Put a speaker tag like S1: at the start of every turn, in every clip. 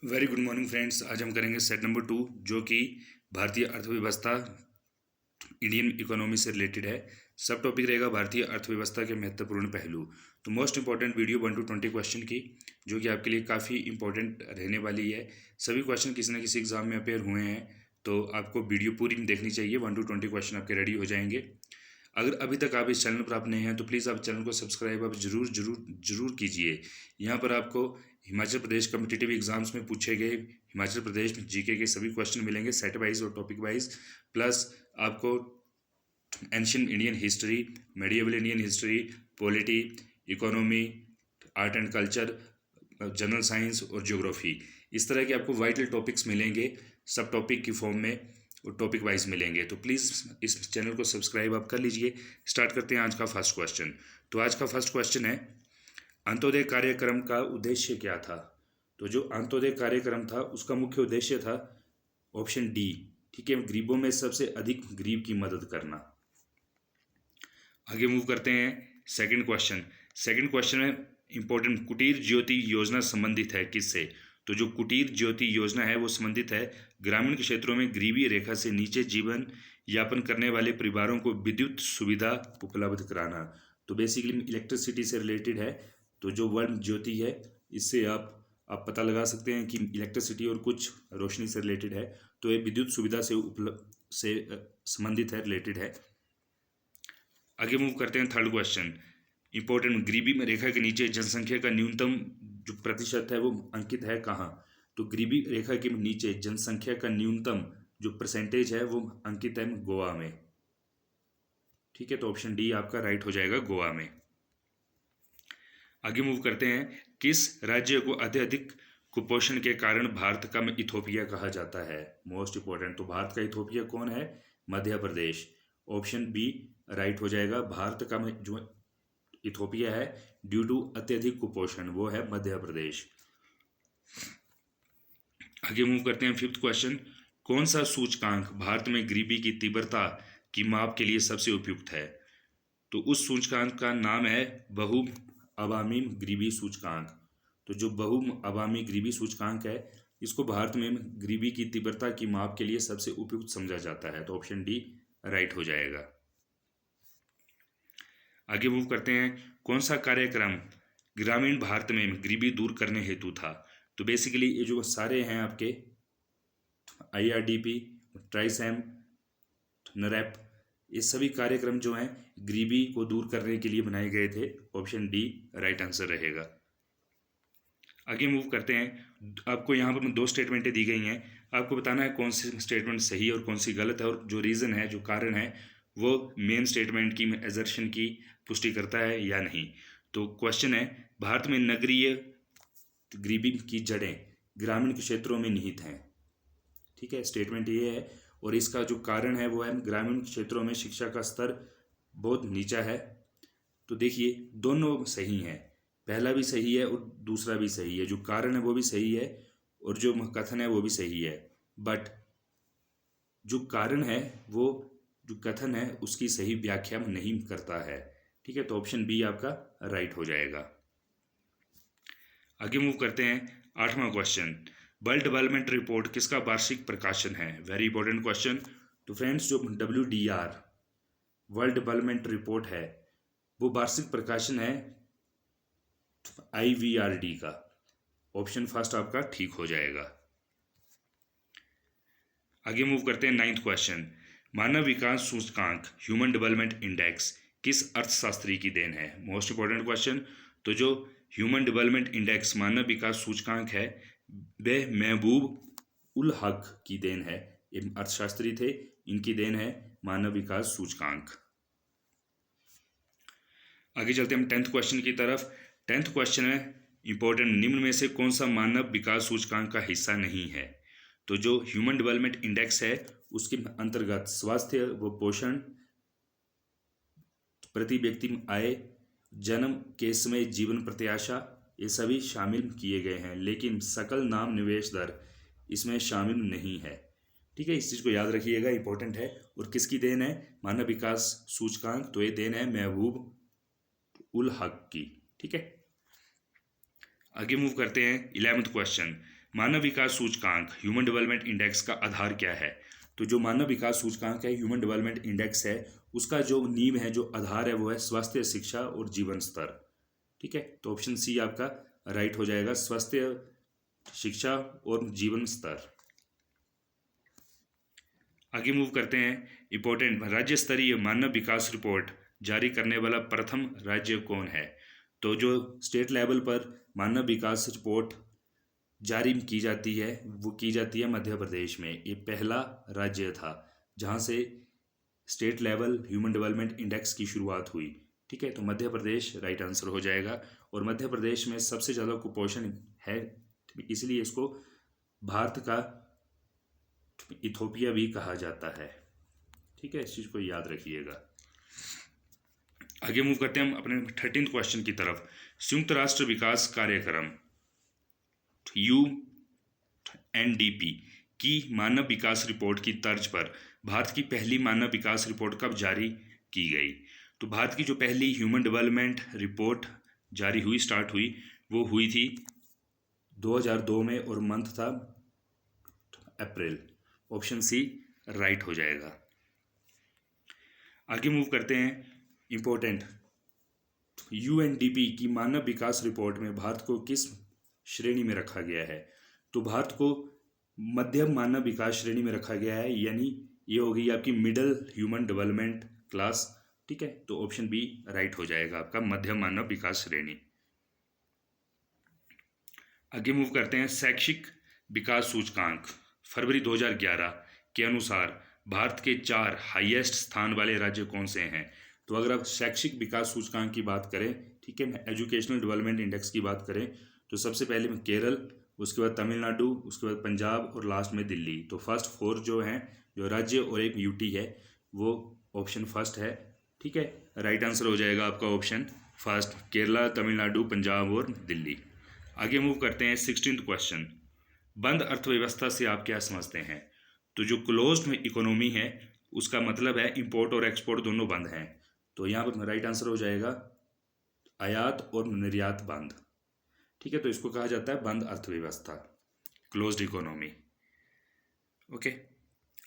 S1: Very good morning friends. आज हम करेंगे सेट नंबर 2 जो कि भारतीय अर्थव्यवस्था इंडियन इकोनॉमी से रिलेटेड है। सब टॉपिक रहेगा भारतीय अर्थव्यवस्था के महत्वपूर्ण पहलू। तो most important video 1 to 20 question की, जो कि आपके लिए काफ़ी इंपॉर्टेंट रहने वाली है। सभी क्वेश्चन किसी न किसी एग्जाम में अपेयर हुए हैं, तो आपको वीडियो पूरी देखनी चाहिए। 1 to 20 क्वेश्चन आपके रेडी हो जाएंगे। अगर अभी तक आप इस चैनल पर आप नए हैं तो प्लीज़ आप चैनल को सब्सक्राइब आप जरूर जरूर जरूर कीजिए। यहाँ पर आपको हिमाचल प्रदेश कॉम्पिटिटिव एग्जाम्स में पूछे गए हिमाचल प्रदेश में जीके के सभी क्वेश्चन मिलेंगे, सेट वाइज और टॉपिक वाइज। प्लस आपको ancient Indian history, medieval Indian history, polity, economy, art and culture, general science और ज्योग्राफी, इस तरह के आपको वाइटल टॉपिक्स मिलेंगे सब टॉपिक की फॉर्म में और टॉपिक वाइज मिलेंगे। तो प्लीज़ इस चैनल को सब्सक्राइब आप कर लीजिए। स्टार्ट करते हैं आज का फर्स्ट क्वेश्चन। तो आज का फर्स्ट क्वेश्चन है, अंत्योदय कार्यक्रम का उद्देश्य क्या था? तो जो अंत्योदय कार्यक्रम था उसका मुख्य उद्देश्य था ऑप्शन डी, ठीक है, गरीबों में सबसे अधिक गरीब की मदद करना। आगे मूव करते हैं सेकंड क्वेश्चन। सेकंड क्वेश्चन में इंपॉर्टेंट, कुटीर ज्योति योजना संबंधित है किससे? तो जो कुटीर ज्योति योजना है वो संबंधित है ग्रामीण क्षेत्रों में गरीबी रेखा से नीचे जीवन यापन करने वाले परिवारों को विद्युत सुविधा उपलब्ध कराना। तो बेसिकली इलेक्ट्रिसिटी से रिलेटेड है। तो जो वर्ड ज्योति है इससे आप पता लगा सकते हैं कि इलेक्ट्रिसिटी और कुछ रोशनी से रिलेटेड है। तो ये विद्युत सुविधा से संबंधित है, रिलेटेड है। आगे मूव करते हैं थर्ड क्वेश्चन। इंपॉर्टेंट, गरीबी में रेखा के नीचे जनसंख्या का न्यूनतम जो प्रतिशत है वो अंकित है कहाँ? तो गरीबी रेखा के नीचे जनसंख्या का न्यूनतम जो परसेंटेज है वो अंकित है गोवा में, ठीक है। तो ऑप्शन डी आपका राइट हो जाएगा, गोवा में। आगे मूव करते हैं, किस राज्य को अत्यधिक कुपोषण के कारण भारत का इथोपिया कहा जाता है? मोस्ट इंपॉर्टेंट, तो भारत का इथोपिया कौन है? Madhya Pradesh. Option B right हो जाएगा। भारत का जो इथोपिया है ड्यू टू अत्यधिक कुपोषण, वो है मध्य प्रदेश। आगे मूव करते हैं फिफ्थ क्वेश्चन। कौन सा सूचकांक भारत में गरीबी की तीव्रता की माप के लिए सबसे उपयुक्त है? तो उस सूचकांक का नाम है बहु अवामी गरीबी सूचकांक। तो जो बहु अवामी गरीबी सूचकांक है इसको भारत में गरीबी की तीव्रता की माप के लिए सबसे उपयुक्त समझा जाता है। तो ऑप्शन डी राइट हो जाएगा। आगे मूव करते हैं, कौन सा कार्यक्रम ग्रामीण भारत में गरीबी दूर करने हेतु था? तो बेसिकली ये जो सारे हैं आपके IRDP, ट्राइसैम, नरेप, ये सभी कार्यक्रम जो हैं गरीबी को दूर करने के लिए बनाए गए थे। ऑप्शन डी राइट आंसर रहेगा। आगे मूव करते हैं, आपको यहाँ पर 2 स्टेटमेंटें दी गई हैं, आपको बताना है कौन सी स्टेटमेंट सही है और कौन सी गलत है, और जो रीज़न है, जो कारण है, वो मेन स्टेटमेंट की एजर्शन की पुष्टि करता है या नहीं। तो क्वेश्चन है, भारत में नगरीय गरीबी की जड़ें ग्रामीण क्षेत्रों में निहित हैं, ठीक है, स्टेटमेंट ये है। और इसका जो कारण है वो है ग्रामीण क्षेत्रों में शिक्षा का स्तर बहुत नीचा है। तो देखिए दोनों सही हैं, पहला भी सही है और दूसरा भी सही है, जो कारण है वो भी सही है और जो कथन है वो भी सही है। बट जो कारण है वो जो कथन है उसकी सही व्याख्या नहीं करता है, ठीक है। तो ऑप्शन बी आपका राइट हो जाएगा। आगे मूव करते हैं 8वां क्वेश्चन। वर्ल्ड डेवलपमेंट रिपोर्ट किसका वार्षिक प्रकाशन है? Very important question. तो फ्रेंड्स जो WDR वर्ल्ड डेवलपमेंट रिपोर्ट है वो वार्षिक प्रकाशन है IVRD का। ऑप्शन फर्स्ट आपका ठीक हो जाएगा। आगे मूव करते हैं 9th क्वेश्चन। मानव विकास सूचकांक ह्यूमन डेवलपमेंट इंडेक्स किस अर्थशास्त्री की देन है? Most important question. तो जो ह्यूमन डेवलपमेंट इंडेक्स मानव विकास सूचकांक है वह महबूब उल हक की देन है। ये अर्थशास्त्री थे, इनकी देन है मानव विकास सूचकांक। आगे चलते हैं हम 10th क्वेश्चन की तरफ। 10th क्वेश्चन है इंपॉर्टेंट, निम्न में से कौन सा मानव विकास सूचकांक का हिस्सा नहीं है? तो जो ह्यूमन डेवलपमेंट इंडेक्स है उसके अंतर्गत स्वास्थ्य व पोषण, प्रति व्यक्ति आय, जन्म के समय जीवन प्रत्याशा, ये सभी शामिल किए गए हैं, लेकिन सकल नाम निवेश दर इसमें शामिल नहीं है, ठीक है। इस चीज़ को याद रखिएगा, इंपॉर्टेंट है। और किसकी देन है मानव विकास सूचकांक? तो ये देन है महबूब उल हक की, ठीक है। आगे मूव करते हैं 11th क्वेश्चन। मानव विकास सूचकांक ह्यूमन डेवलपमेंट इंडेक्स का आधार क्या है? तो जो मानव विकास सूचकांक है, ह्यूमन डेवलपमेंट इंडेक्स है, उसका जो नींव है, जो आधार है, वो है स्वास्थ्य, शिक्षा और जीवन स्तर। ठीक है, तो ऑप्शन सी आपका राइट हो जाएगा, स्वास्थ्य, शिक्षा और जीवन स्तर। आगे मूव करते हैं। इंपॉर्टेंट राज्य स्तरीय मानव विकास रिपोर्ट जारी करने वाला प्रथम राज्य कौन है? तो जो स्टेट लेवल पर मानव विकास रिपोर्ट जारी की जाती है वो की जाती है मध्य प्रदेश में। ये पहला राज्य था जहाँ से state level human development index की शुरुआत हुई। ठीक है, तो मध्य प्रदेश राइट आंसर हो जाएगा। और मध्य प्रदेश में सबसे ज़्यादा कुपोषण है, इसलिए इसको भारत का इथोपिया भी कहा जाता है। ठीक है, इस चीज़ को याद रखिएगा। आगे मूव करते हैं हम अपने 13th क्वेश्चन की तरफ। संयुक्त राष्ट्र विकास कार्यक्रम UNDP की मानव विकास रिपोर्ट की तर्ज पर भारत की पहली मानव विकास रिपोर्ट कब जारी की गई? तो भारत की जो पहली ह्यूमन डेवलपमेंट रिपोर्ट जारी हुई, स्टार्ट हुई, वो हुई थी 2002 में और मंथ था अप्रैल। ऑप्शन सी राइट हो जाएगा। आगे मूव करते हैं। इंपॉर्टेंट UNDP की मानव विकास रिपोर्ट में भारत को किस श्रेणी में रखा गया है? तो भारत को मध्यम मानव विकास श्रेणी में रखा गया है, यानी ये हो गई आपकी मिडल ह्यूमन डेवलपमेंट क्लास। ठीक है, तो ऑप्शन बी राइट हो जाएगा आपका, मध्यम मानव विकास श्रेणी। आगे मूव करते हैं। शैक्षिक विकास सूचकांक फरवरी 2011 के अनुसार भारत के 4 हाईएस्ट स्थान वाले राज्य कौन से हैं? तो अगर आप शैक्षिक विकास सूचकांक की बात करें, ठीक है, एजुकेशनल डेवलपमेंट इंडेक्स की बात करें, तो सबसे पहले में केरल, उसके बाद तमिलनाडु, उसके बाद पंजाब और लास्ट में दिल्ली। तो फर्स्ट 4 जो हैं, जो राज्य और एक यूटी है, वो ऑप्शन फर्स्ट है। ठीक है, राइट आंसर हो जाएगा आपका ऑप्शन फर्स्ट, केरला, तमिलनाडु, पंजाब और दिल्ली। आगे मूव करते हैं। 16th question. बंद अर्थव्यवस्था से आप क्या समझते हैं? तो जो क्लोज्ड इकोनॉमी है उसका मतलब है इंपोर्ट और एक्सपोर्ट दोनों बंद हैं। तो यहाँ पर राइट आंसर हो जाएगा आयात और निर्यात बंद। ठीक है, तो इसको कहा जाता है बंद अर्थव्यवस्था, क्लोज्ड इकोनॉमी। ओके,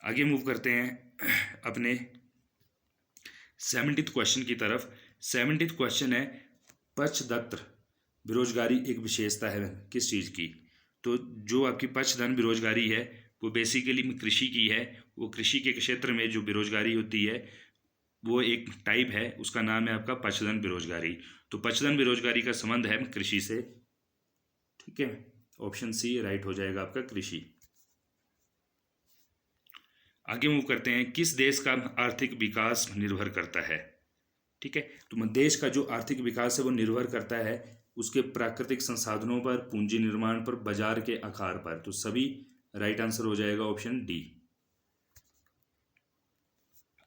S1: आगे मूव करते हैं अपने 70th क्वेश्चन की तरफ। 70th क्वेश्चन है पक्षदत्त बेरोजगारी एक विशेषता है किस चीज़ की? तो जो आपकी पक्षधन बेरोजगारी है वो बेसिकली कृषि की है। वो कृषि के क्षेत्र में जो बेरोजगारी होती है वो एक टाइप है, उसका नाम है आपका पक्षधन बेरोजगारी। तो पक्षधन बेरोजगारी का संबंध है कृषि से। ठीक है, ऑप्शन सी राइट हो जाएगा आपका, कृषि। आगे मूव करते हैं। किस देश का आर्थिक विकास निर्भर करता है? ठीक है, तो देश का जो आर्थिक विकास है वो निर्भर करता है उसके प्राकृतिक संसाधनों पर, पूंजी निर्माण पर, बाजार के आकार पर। तो सभी राइट आंसर हो जाएगा ऑप्शन डी।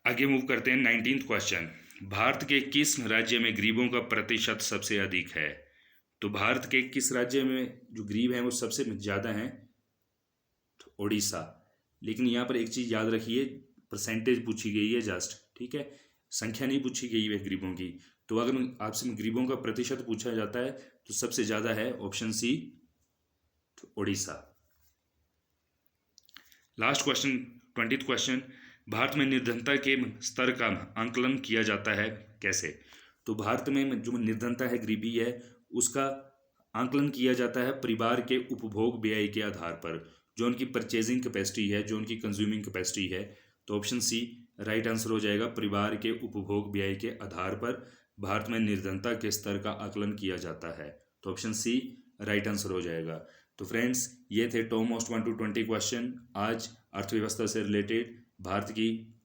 S1: आगे मूव करते हैं। 19th question. भारत के किस राज्य में गरीबों का प्रतिशत सबसे अधिक है? तो भारत के किस राज्य में जो गरीब हैं वो सबसे ज़्यादा हैं? तो उड़ीसा। लेकिन यहाँ पर एक चीज़ याद रखिए, परसेंटेज पूछी गई है जस्ट। ठीक है, संख्या नहीं पूछी गई है गरीबों की। तो अगर आपसे गरीबों का प्रतिशत पूछा जाता है तो सबसे ज़्यादा है ऑप्शन सी, तो Orissa. Last question, 20th question. Bharat में निर्धनता के स्तर का आंकलन किया जाता है कैसे? तो भारत में जो निर्धनता है, गरीबी है, उसका आंकलन किया जाता है परिवार के उपभोग व्यय के आधार पर, जो उनकी परचेजिंग कैपेसिटी है, जो उनकी कंज्यूमिंग कैपेसिटी है। तो ऑप्शन सी राइट आंसर हो जाएगा, परिवार के उपभोग व्यय के आधार पर भारत में निर्धनता के स्तर का आकलन किया जाता है। तो ऑप्शन सी राइट आंसर हो जाएगा। तो फ्रेंड्स, ये थे टॉप मोस्ट 1 to 20 क्वेश्चन आज अर्थव्यवस्था से रिलेटेड, भारत की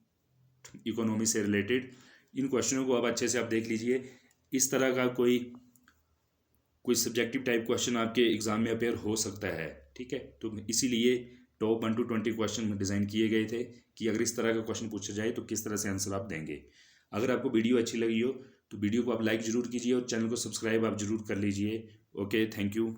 S1: इकोनॉमी से रिलेटेड। इन क्वेश्चनों को अब अच्छे से आप देख लीजिए। इस तरह का कोई सब्जेक्टिव टाइप क्वेश्चन आपके एग्जाम में अपेयर हो सकता है। ठीक है, तो इसीलिए टॉप 1 to 20 क्वेश्चन डिज़ाइन किए गए थे कि अगर इस तरह का क्वेश्चन पूछा जाए तो किस तरह से आंसर आप देंगे। अगर आपको वीडियो अच्छी लगी हो तो वीडियो को आप लाइक ज़रूर कीजिए और चैनल को सब्सक्राइब आप ज़रूर कर लीजिए। Okay, thank you.